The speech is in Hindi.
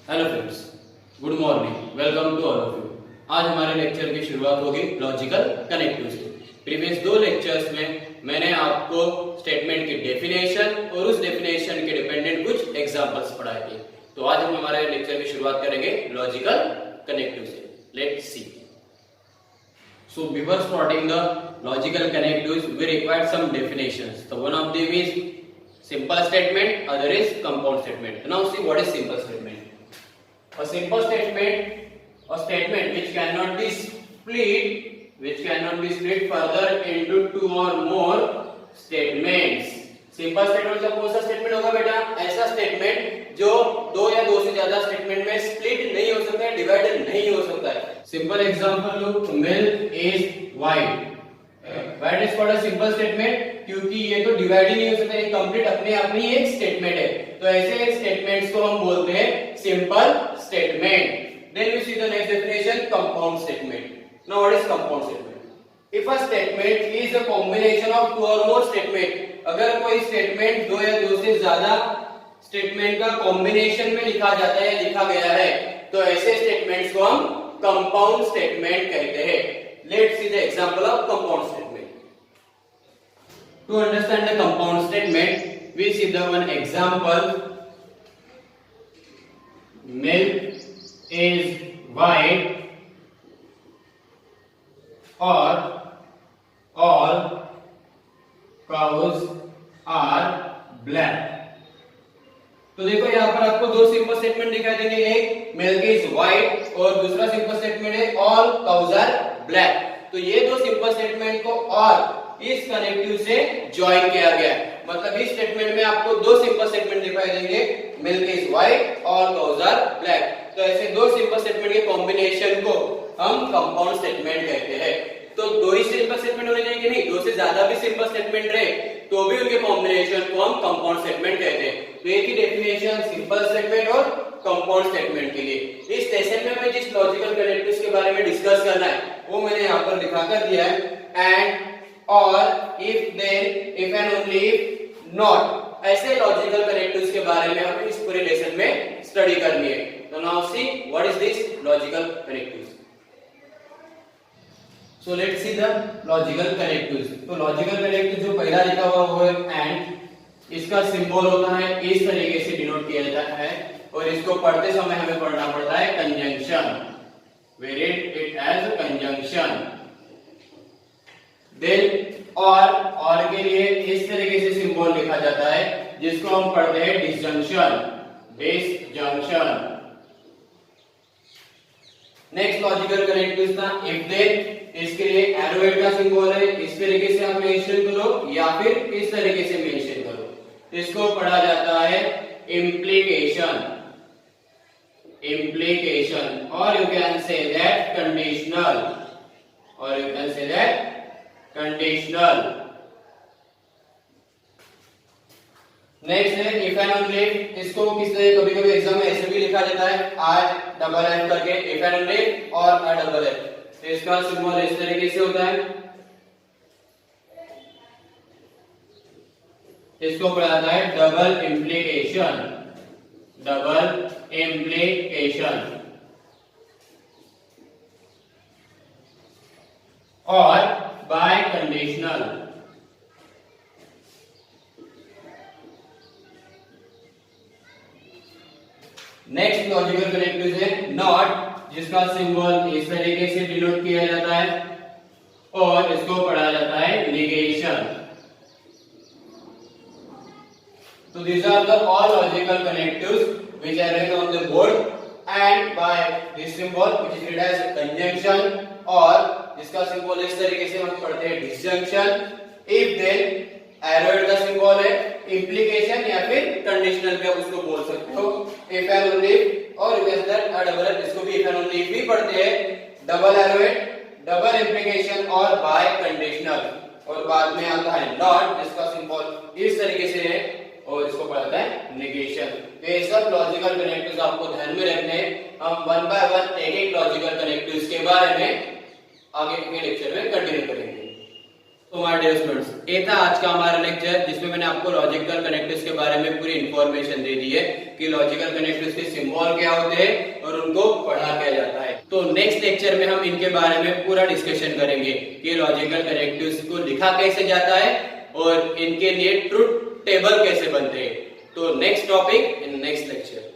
Hello friends, good morning, welcome to all of you. आज हमारे लेक्चर की शुरुआत होगी लॉजिकल कनेक्टिव से। प्रीवियस दो लेक्चर्स में मैंने आपको स्टेटमेंट की डेफिनेशन और उस डेफिनेशन के डिपेंडेंट कुछ एग्जांपल्स पढ़ाए थे। तो आज हम हमारे लेक्चर की शुरुआत करेंगे लॉजिकल कनेक्टिव से। Let's see. So before starting the logical connectives, we require some definitions. So one of them is simple statement, other is compound statement. Now see what is simple statement. A simple statement, a statement which cannot be split further into two or more statements. Simple statement का कौन सा स्टेटमेंट होगा बेटा? ऐसा स्टेटमेंट जो दो या दो से ज्यादा स्टेटमेंट में स्प्लिट नहीं हो सकता है, डिवाइडेड नहीं हो सकता है। Simple example look, milk is white. White is called a simple statement क्योंकि ये तो डिवाइड ही नहीं हो सकता, ये कंप्लीट अपने आप में एक स्टेटमेंट है। तो ऐसे स्टेटमेंट्स को हम बोलते हैं simple statement. Then we see the next definition, compound statement. Now what is compound statement? If a statement is a combination of two और मोर स्टेटमेंट, अगर कोई स्टेटमेंट दो या दो से ज्यादा स्टेटमेंट का कॉम्बिनेशन में लिखा जाता है, लिखा गया है, तो ऐसे स्टेटमेंट्स को हम कंपाउंड स्टेटमेंट कहते हैं। Let's see the example of compound statement. To understand the compound statement, we see the one example, milk is white और all cows are black। तो देखो यहाँ पर आपको दो सिंपल स्टेटमेंट दिखाई देंगे, एक मिल्क इज व्हाइट और दूसरा सिंपल स्टेटमेंट है ऑल काउज आर ब्लैक। तो ये दो सिंपल स्टेटमेंट को और इस कनेक्टिव से ज्वाइन किया गया है। मतलब इस स्टेटमेंट में आपको दो सिंपल स्टेटमेंट दिखाई देंगे, milk is white all cows are black. तो ऐसे दो सिंपल स्टेटमेंट के कॉम्बिनेशन को हम कंपाउंड स्टेटमेंट कहते हैं। तो दो ही सिंपल स्टेटमेंट होने चाहिए, नहीं दो से ज्यादा भी सिंपल स्टेटमेंट रहे तो भी उनके कॉम्बिनेशन को हम कंपाउंड स्टेटमेंट कहते हैं। तो एक ही डेफिनेशन सिंपल स्टेटमेंट और कंपाउंड स्टेटमेट के लिए। इस सेशन में मैं जिस लॉजिकल कनेक्टिव्स के बारे में डिस्कस करना है वो मैंने यहाँ पर दिखा कर दिया है। एंड, और, if, then, if and only if, not, ऐसे लॉजिकल कनेक्टिव्स के बारे में हम इस पूरे लेसन में स्टडी करनी है। तो now see what is this logical connectives. So let's see the logical connectives। तो लॉजिकल कनेक्टिव जो पहला लिखा हुआ वो है एंड। इसका सिंबल होता है इस तरीके से डिनोट किया जाता है और इसको पढ़ते समय हमें पढ़ना पड़ता है conjunction. We read it as conjunction. Then और के लिए इस तरीके से सिंबल लिखा जाता है जिसको हम पढ़ते हैं disjunction, disjunction. Next logical connectives था इफ देन। इसके लिए एरोहेड का सिंबल है, इस तरीके से आप मेंशन करो या फिर इस तरीके से मेंशन करो। इसको पढ़ा जाता है इम्प्लीकेशन, इम्प्लीकेशन, और you can say that conditional, और you can say that conditional. Next है इफ एंड ओनली। इसको किस तरह कभी कभी एग्जाम में ऐसे भी लिखा जाता है आई डबल एफ करके, इफ एंड ओनली और आई डबल एफ। तो इसका सिंबल इस तरीके से होता है, इसको पढ़ा जाता है डबल इम्प्लीकेशन, डबल इम्प्लीकेशन। और bye conditional. Next logical connective है नॉट, जिसका सिंबल इस तरीके से डिनोट किया जाता है और इसको पढ़ा जाता है निगेशन। तो these are the all logical connectives which are written on the board and by this symbol which is written as conjunction, और जिसका सिंबल इस तरीके से हम पढ़ते हैं disjunction, if then, एरोहेड का सिंबल है इम्प्लीकेशन या फिर कंडीशनल भी आप उसको बोल सकते हो, इफ एंड ओनली, और डबल एफ, इसको भी इफ एंड ओनली भी पढ़ते हैं, डबल एरोहेड, डबल इम्प्लीकेशन और बाय कंडीशनल। और बाद में आता है नॉट, जिसका सिंबल इस तरीके से है और इसको पढ़ाता है नेगेशन। तो ये सब लॉजिकल कनेक्टिव्स आपको ध्यान में रखने हैं। हम वन बाय वन एक एक लॉजिकल कनेक्टिव्स के बारे में आगे के लेक्चर में कंटिन्यू करेंगे। तो माय डियर स्टूडेंट्स, ये था आज का हमारा लेक्चर जिसमें मैंने आपको लॉजिकल कनेक्टिव्स के बारे में पूरी इंफॉर्मेशन दे दी है कि लॉजिकल कनेक्टिव्स के सिंबल क्या होते हैं और उनको पढ़ा क्या जाता है। तो नेक्स्ट लेक्चर में हम इनके बारे में पूरा डिस्कशन करेंगे कि लॉजिकल कनेक्टिव्स को लिखा कैसे जाता है और इनके लिए ट्रुथ टेबल कैसे बनते हैं। तो next topic in next lecture.